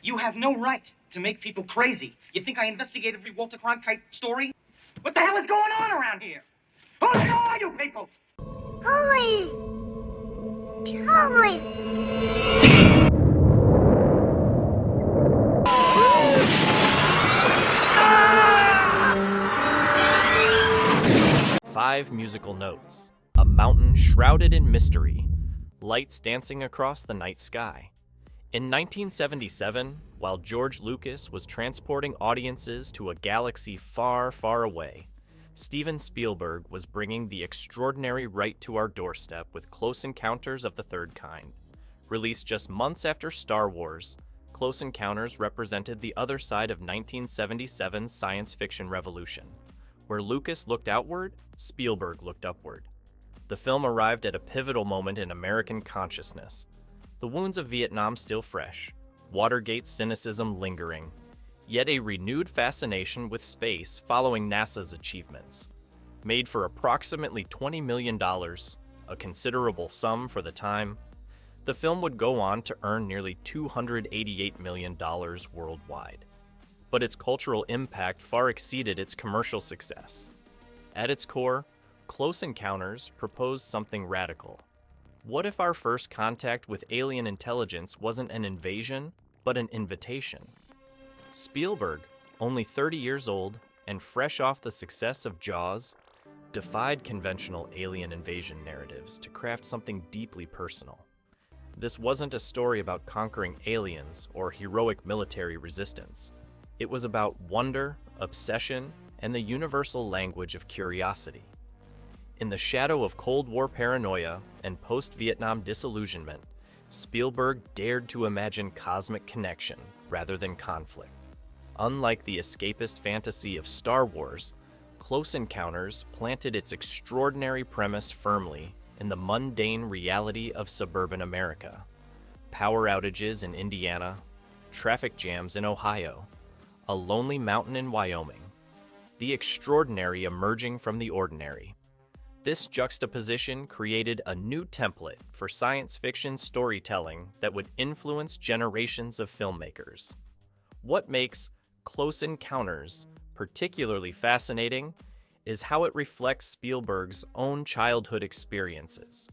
You have no right to make people crazy. You think I investigate every Walter Cronkite story? What the hell is going on around here? Who the hell are you people? Holy! Holy! Five musical notes. A mountain shrouded in mystery. Lights dancing across the night sky. In 1977, while George Lucas was transporting audiences to a galaxy far, far away, Steven Spielberg was bringing the extraordinary right to our doorstep with Close Encounters of the Third Kind. Released just months after Star Wars, Close Encounters represented the other side of 1977's science fiction revolution. Where Lucas looked outward, Spielberg looked upward. The film arrived at a pivotal moment in American consciousness. The wounds of Vietnam still fresh, Watergate's cynicism lingering, yet a renewed fascination with space following NASA's achievements. Made for approximately $20 million, a considerable sum for the time, the film would go on to earn nearly $288 million worldwide. But its cultural impact far exceeded its commercial success. At its core, Close Encounters proposed something radical. What if our first contact with alien intelligence wasn't an invasion, but an invitation? Spielberg, only 30 years old and fresh off the success of Jaws, defied conventional alien invasion narratives to craft something deeply personal. This wasn't a story about conquering aliens or heroic military resistance. It was about wonder, obsession, and the universal language of curiosity. In the shadow of Cold War paranoia and post-Vietnam disillusionment, Spielberg dared to imagine cosmic connection rather than conflict. Unlike the escapist fantasy of Star Wars, Close Encounters planted its extraordinary premise firmly in the mundane reality of suburban America. Power outages in Indiana, traffic jams in Ohio, a lonely mountain in Wyoming, the extraordinary emerging from the ordinary. This juxtaposition created a new template for science fiction storytelling that would influence generations of filmmakers. What makes Close Encounters particularly fascinating is how it reflects Spielberg's own childhood experiences.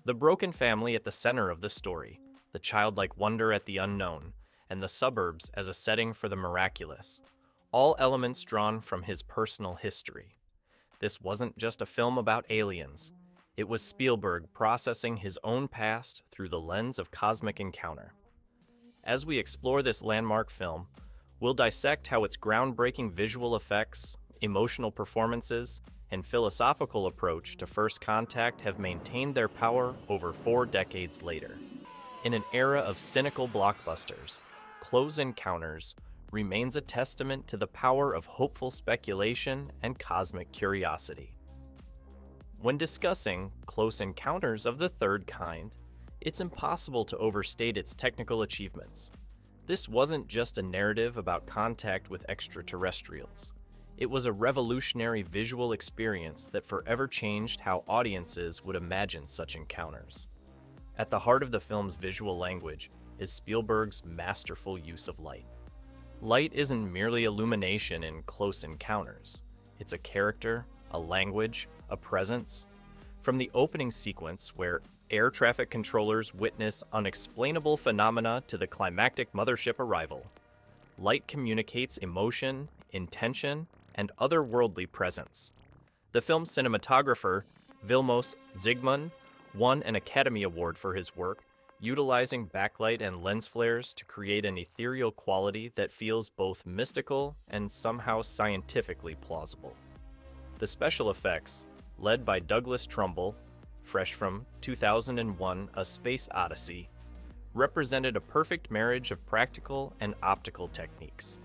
The broken family at the center of the story, the childlike wonder at the unknown, and the suburbs as a setting for the miraculous, all elements drawn from his personal history. This wasn't just a film about aliens. It was Spielberg processing his own past through the lens of cosmic encounter. As we explore this landmark film, we'll dissect how its groundbreaking visual effects, emotional performances, and philosophical approach to first contact have maintained their power over 4 decades later. In an era of cynical blockbusters, Close Encounters remains a testament to the power of hopeful speculation and cosmic curiosity. When discussing Close Encounters of the Third Kind, it's impossible to overstate its technical achievements. This wasn't just a narrative about contact with extraterrestrials. It was a revolutionary visual experience that forever changed how audiences would imagine such encounters. At the heart of the film's visual language is Spielberg's masterful use of light. Light isn't merely illumination in Close Encounters. It's a character, a language, a presence. From the opening sequence where air traffic controllers witness unexplainable phenomena to the climactic mothership arrival, light communicates emotion, intention, and otherworldly presence. The film's cinematographer, Vilmos Zsigmond, won an Academy Award for his work, utilizing backlight and lens flares to create an ethereal quality that feels both mystical and somehow scientifically plausible. The special effects, led by Douglas Trumbull, fresh from 2001: A Space Odyssey, represented a perfect marriage of practical and optical techniques.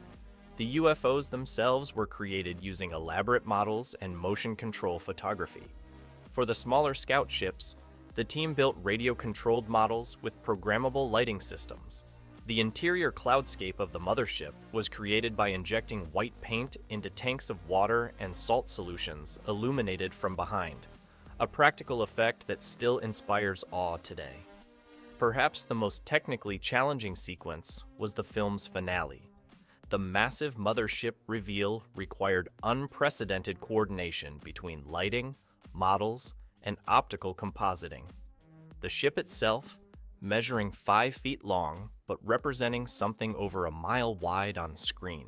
The UFOs themselves were created using elaborate models and motion control photography. For the smaller scout ships, the team built radio-controlled models with programmable lighting systems. The interior cloudscape of the mothership was created by injecting white paint into tanks of water and salt solutions illuminated from behind, a practical effect that still inspires awe today. Perhaps the most technically challenging sequence was the film's finale. The massive mothership reveal required unprecedented coordination between lighting, models, and optical compositing. The ship itself, measuring 5 feet long but representing something over a mile wide on screen,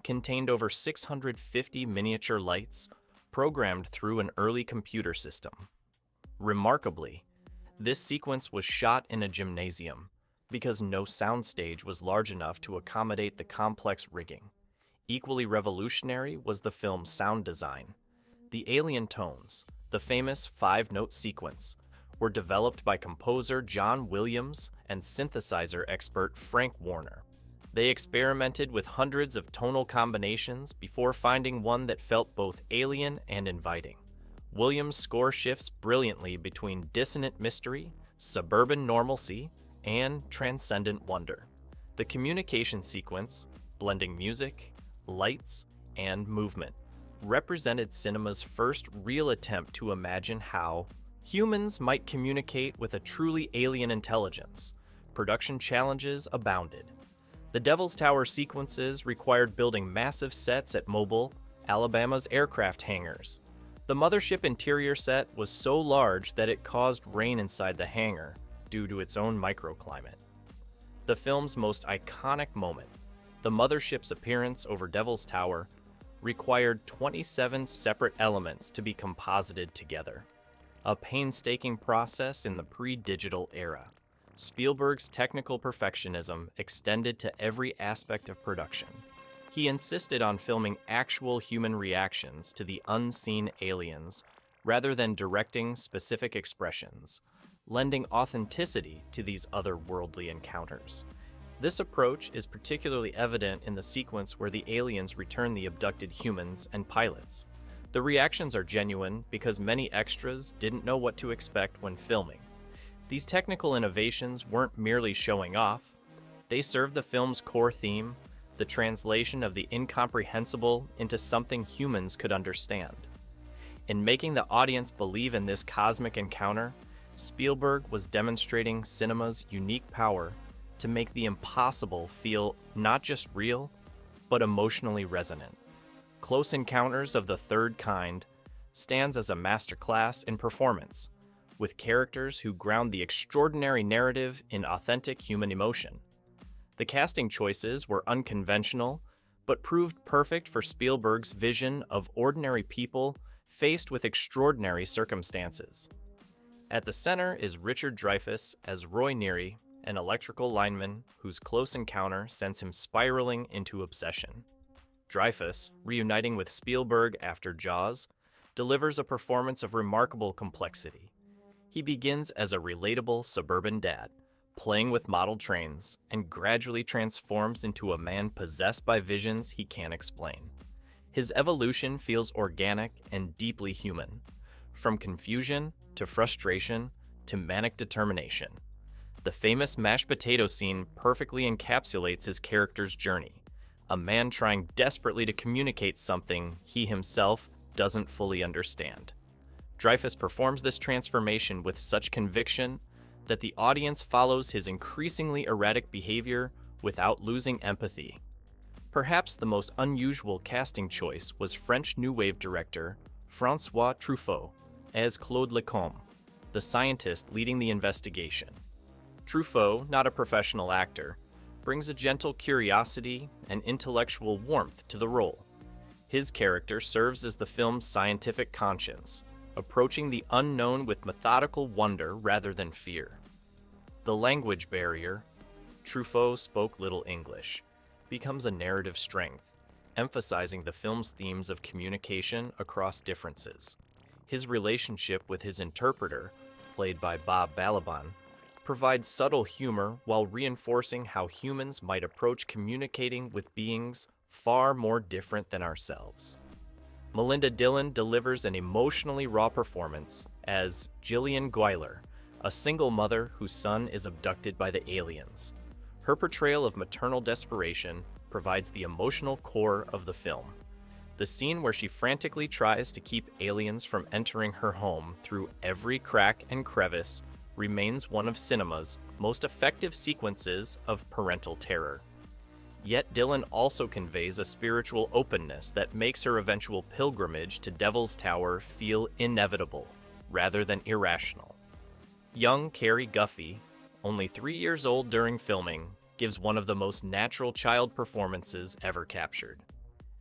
contained over 650 miniature lights programmed through an early computer system. Remarkably, this sequence was shot in a gymnasium because no soundstage was large enough to accommodate the complex rigging. Equally revolutionary was the film's sound design. The alien tones, the famous 5-note sequence, were developed by composer John Williams and synthesizer expert Frank Warner. They experimented with hundreds of tonal combinations before finding one that felt both alien and inviting. Williams' score shifts brilliantly between dissonant mystery, suburban normalcy, and transcendent wonder. The communication sequence, blending music, lights, and movement, represented cinema's first real attempt to imagine how humans might communicate with a truly alien intelligence. Production challenges abounded. The Devil's Tower sequences required building massive sets at Mobile, Alabama's aircraft hangars. The mothership interior set was so large that it caused rain inside the hangar due to its own microclimate. The film's most iconic moment, the mothership's appearance over Devil's Tower, required 27 separate elements to be composited together. A painstaking process in the pre-digital era. Spielberg's technical perfectionism extended to every aspect of production. He insisted on filming actual human reactions to the unseen aliens rather than directing specific expressions, lending authenticity to these otherworldly encounters. This approach is particularly evident in the sequence where the aliens return the abducted humans and pilots. The reactions are genuine because many extras didn't know what to expect when filming. These technical innovations weren't merely showing off. They served the film's core theme, the translation of the incomprehensible into something humans could understand. In making the audience believe in this cosmic encounter, Spielberg was demonstrating cinema's unique power to make the impossible feel not just real, but emotionally resonant. Close Encounters of the Third Kind stands as a masterclass in performance, with characters who ground the extraordinary narrative in authentic human emotion. The casting choices were unconventional, but proved perfect for Spielberg's vision of ordinary people faced with extraordinary circumstances. At the center is Richard Dreyfuss as Roy Neary, an electrical lineman whose close encounter sends him spiraling into obsession. Dreyfuss, reuniting with Spielberg after Jaws, delivers a performance of remarkable complexity. He begins as a relatable suburban dad, playing with model trains, and gradually transforms into a man possessed by visions he can't explain. His evolution feels organic and deeply human, from confusion to frustration to manic determination. The famous mashed potato scene perfectly encapsulates his character's journey, a man trying desperately to communicate something he himself doesn't fully understand. Dreyfuss performs this transformation with such conviction that the audience follows his increasingly erratic behavior without losing empathy. Perhaps the most unusual casting choice was French New Wave director François Truffaut as Claude Lacombe, the scientist leading the investigation. Truffaut, not a professional actor, brings a gentle curiosity and intellectual warmth to the role. His character serves as the film's scientific conscience, approaching the unknown with methodical wonder rather than fear. The language barrier, Truffaut spoke little English, becomes a narrative strength, emphasizing the film's themes of communication across differences. His relationship with his interpreter, played by Bob Balaban, provides subtle humor while reinforcing how humans might approach communicating with beings far more different than ourselves. Melinda Dillon delivers an emotionally raw performance as Gillian Guyler, a single mother whose son is abducted by the aliens. Her portrayal of maternal desperation provides the emotional core of the film. The scene where she frantically tries to keep aliens from entering her home through every crack and crevice remains one of cinema's most effective sequences of parental terror. Yet Dylan also conveys a spiritual openness that makes her eventual pilgrimage to Devil's Tower feel inevitable, rather than irrational. Young Carrie Guffey, only 3 years old during filming, gives one of the most natural child performances ever captured.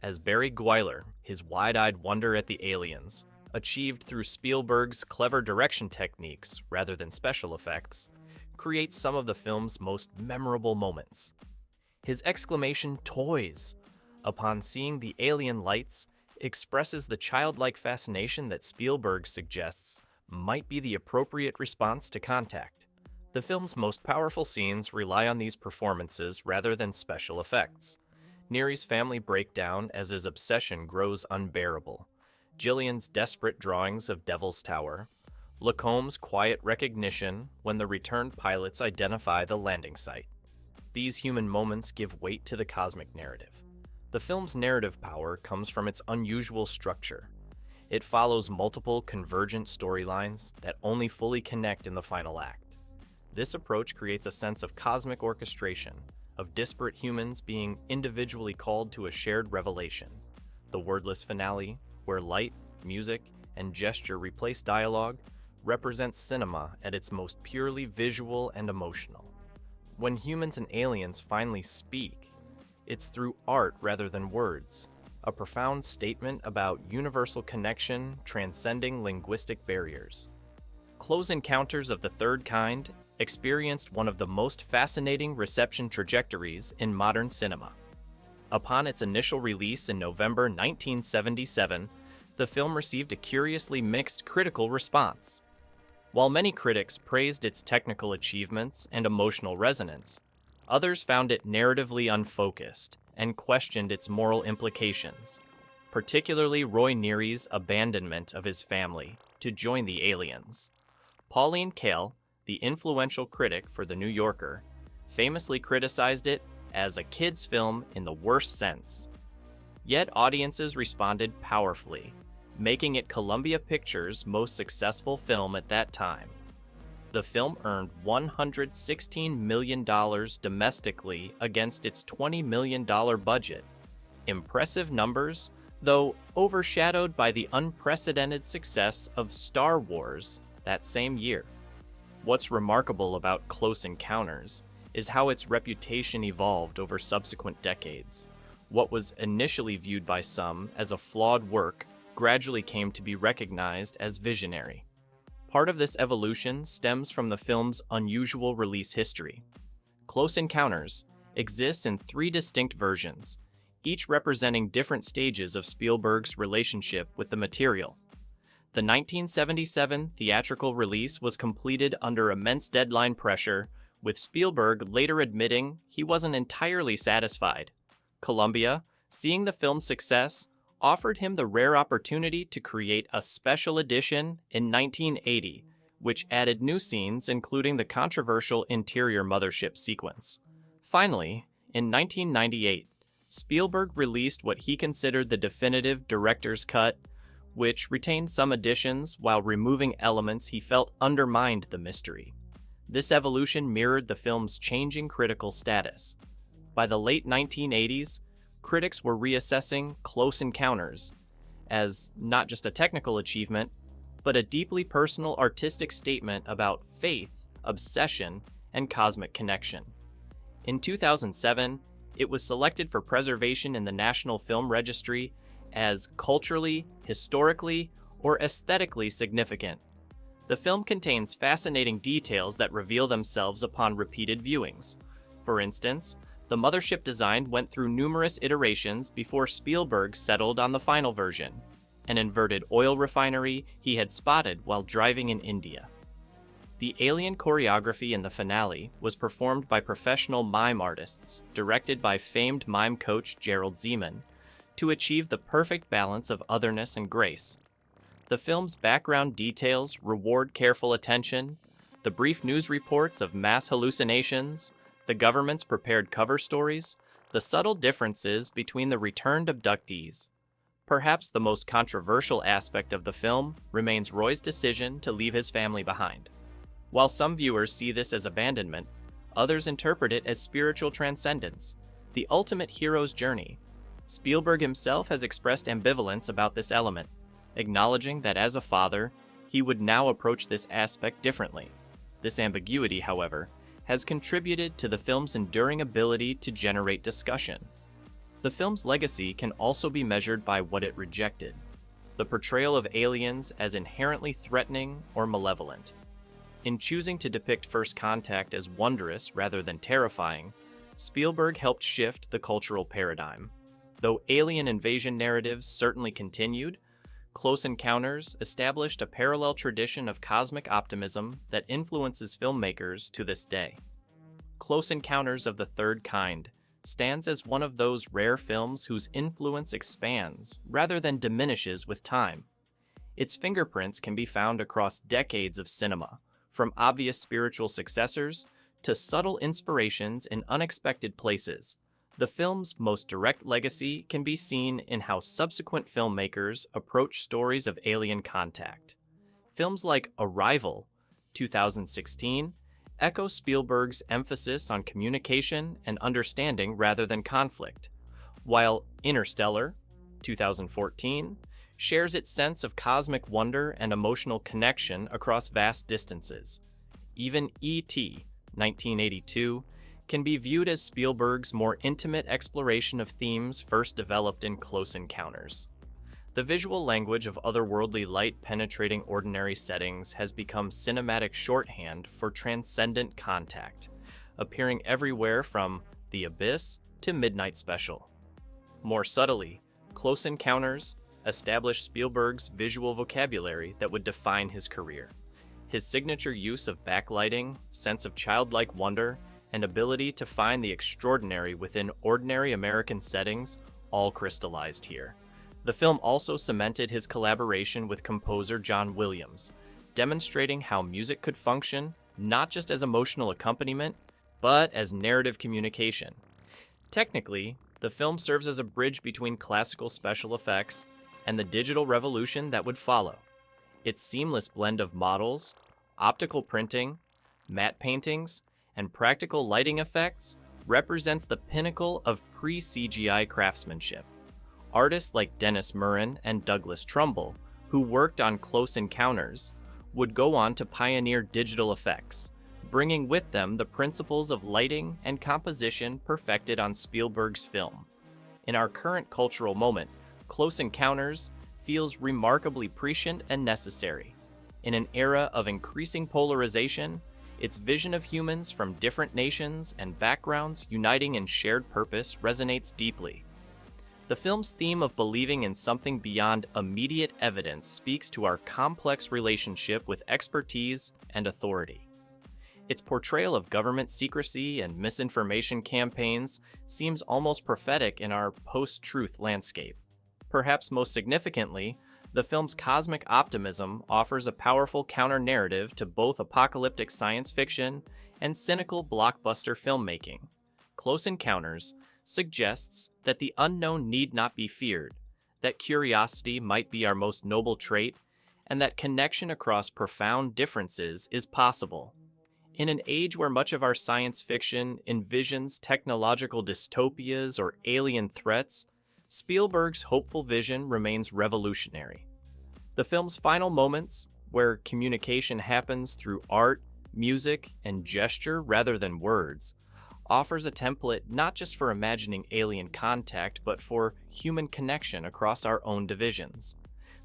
As Barry Gweiler, his wide-eyed wonder at the aliens, achieved through Spielberg's clever direction techniques rather than special effects, creates some of the film's most memorable moments. His exclamation, "Toys!" upon seeing the alien lights expresses the childlike fascination that Spielberg suggests might be the appropriate response to contact. The film's most powerful scenes rely on these performances rather than special effects. Neary's family breakdown as his obsession grows unbearable, Gillian's desperate drawings of Devil's Tower, Lacombe's quiet recognition when the returned pilots identify the landing site. These human moments give weight to the cosmic narrative. The film's narrative power comes from its unusual structure. It follows multiple convergent storylines that only fully connect in the final act. This approach creates a sense of cosmic orchestration, of disparate humans being individually called to a shared revelation. The wordless finale, where light, music, and gesture replace dialogue, represents cinema at its most purely visual and emotional. When humans and aliens finally speak, it's through art rather than words, a profound statement about universal connection transcending linguistic barriers. Close Encounters of the Third Kind experienced one of the most fascinating reception trajectories in modern cinema. Upon its initial release in November 1977, the film received a curiously mixed critical response. While many critics praised its technical achievements and emotional resonance, others found it narratively unfocused and questioned its moral implications, particularly Roy Neary's abandonment of his family to join the aliens. Pauline Kael, the influential critic for The New Yorker, famously criticized it as a kid's film in the worst sense. Yet audiences responded powerfully, making it Columbia Pictures' most successful film at that time. The film earned $116 million domestically against its $20 million budget. Impressive numbers, though overshadowed by the unprecedented success of Star Wars that same year. What's remarkable about Close Encounters is how its reputation evolved over subsequent decades. What was initially viewed by some as a flawed work gradually came to be recognized as visionary. Part of this evolution stems from the film's unusual release history. Close Encounters exists in 3 distinct versions, each representing different stages of Spielberg's relationship with the material. The 1977 theatrical release was completed under immense deadline pressure, with Spielberg later admitting he wasn't entirely satisfied. Columbia, seeing the film's success, offered him the rare opportunity to create a special edition in 1980, which added new scenes including the controversial interior mothership sequence. Finally, in 1998, Spielberg released what he considered the definitive director's cut, which retained some additions while removing elements he felt undermined the mystery. This evolution mirrored the film's changing critical status. By the late 1980s, critics were reassessing Close Encounters as not just a technical achievement, but a deeply personal artistic statement about faith, obsession, and cosmic connection. In 2007, it was selected for preservation in the National Film Registry as culturally, historically, or aesthetically significant. The film contains fascinating details that reveal themselves upon repeated viewings. For instance, the mothership design went through numerous iterations before Spielberg settled on the final version, an inverted oil refinery he had spotted while driving in India. The alien choreography in the finale was performed by professional mime artists, directed by famed mime coach Gerald Zeman, to achieve the perfect balance of otherness and grace. The film's background details reward careful attention. The brief news reports of mass hallucinations, the government's prepared cover stories, the subtle differences between the returned abductees. Perhaps the most controversial aspect of the film remains Roy's decision to leave his family behind. While some viewers see this as abandonment, others interpret it as spiritual transcendence, the ultimate hero's journey. Spielberg himself has expressed ambivalence about this element, acknowledging that as a father, he would now approach this aspect differently. This ambiguity, however, has contributed to the film's enduring ability to generate discussion. The film's legacy can also be measured by what it rejected: the portrayal of aliens as inherently threatening or malevolent. In choosing to depict First Contact as wondrous rather than terrifying, Spielberg helped shift the cultural paradigm. Though alien invasion narratives certainly continued, Close Encounters established a parallel tradition of cosmic optimism that influences filmmakers to this day. Close Encounters of the Third Kind stands as one of those rare films whose influence expands rather than diminishes with time. Its fingerprints can be found across decades of cinema, from obvious spiritual successors to subtle inspirations in unexpected places. The film's most direct legacy can be seen in how subsequent filmmakers approach stories of alien contact. Films like Arrival, 2016, echo Spielberg's emphasis on communication and understanding rather than conflict, while Interstellar, 2014, shares its sense of cosmic wonder and emotional connection across vast distances. Even E.T., 1982, can be viewed as Spielberg's more intimate exploration of themes first developed in Close Encounters. The visual language of otherworldly light penetrating ordinary settings has become cinematic shorthand for transcendent contact, appearing everywhere from The Abyss to Midnight Special. More subtly, Close Encounters established Spielberg's visual vocabulary that would define his career. His signature use of backlighting, sense of childlike wonder, and ability to find the extraordinary within ordinary American settings all crystallized here. The film also cemented his collaboration with composer John Williams, demonstrating how music could function not just as emotional accompaniment, but as narrative communication. Technically, the film serves as a bridge between classical special effects and the digital revolution that would follow. Its seamless blend of models, optical printing, matte paintings, and practical lighting effects represents the pinnacle of pre-CGI craftsmanship. Artists like Dennis Muren and Douglas Trumbull, who worked on Close Encounters, would go on to pioneer digital effects, bringing with them the principles of lighting and composition perfected on Spielberg's film. In our current cultural moment, Close Encounters feels remarkably prescient and necessary. In an era of increasing polarization, its vision of humans from different nations and backgrounds uniting in shared purpose resonates deeply. The film's theme of believing in something beyond immediate evidence speaks to our complex relationship with expertise and authority. Its portrayal of government secrecy and misinformation campaigns seems almost prophetic in our post-truth landscape. Perhaps most significantly, the film's cosmic optimism offers a powerful counter-narrative to both apocalyptic science fiction and cynical blockbuster filmmaking. Close Encounters suggests that the unknown need not be feared, that curiosity might be our most noble trait, and that connection across profound differences is possible. In an age where much of our science fiction envisions technological dystopias or alien threats, Spielberg's hopeful vision remains revolutionary. The film's final moments, where communication happens through art, music, and gesture rather than words, offers a template not just for imagining alien contact, but for human connection across our own divisions.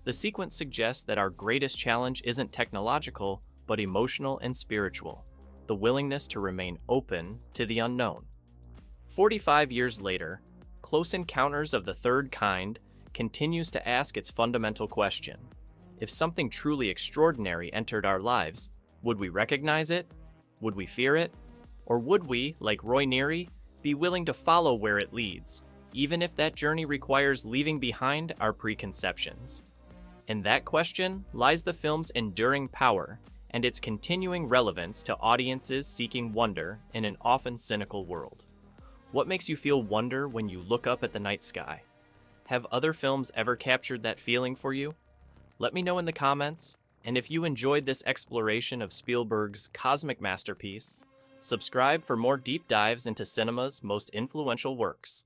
The sequence suggests that our greatest challenge isn't technological, but emotional and spiritual, the willingness to remain open to the unknown. 45 years later, Close Encounters of the Third Kind continues to ask its fundamental question. If something truly extraordinary entered our lives, would we recognize it? Would we fear it? Or would we, like Roy Neary, be willing to follow where it leads, even if that journey requires leaving behind our preconceptions? In that question lies the film's enduring power and its continuing relevance to audiences seeking wonder in an often cynical world. What makes you feel wonder when you look up at the night sky? Have other films ever captured that feeling for you? Let me know in the comments, And if you enjoyed this exploration of Spielberg's cosmic masterpiece, subscribe for more deep dives into cinema's most influential works.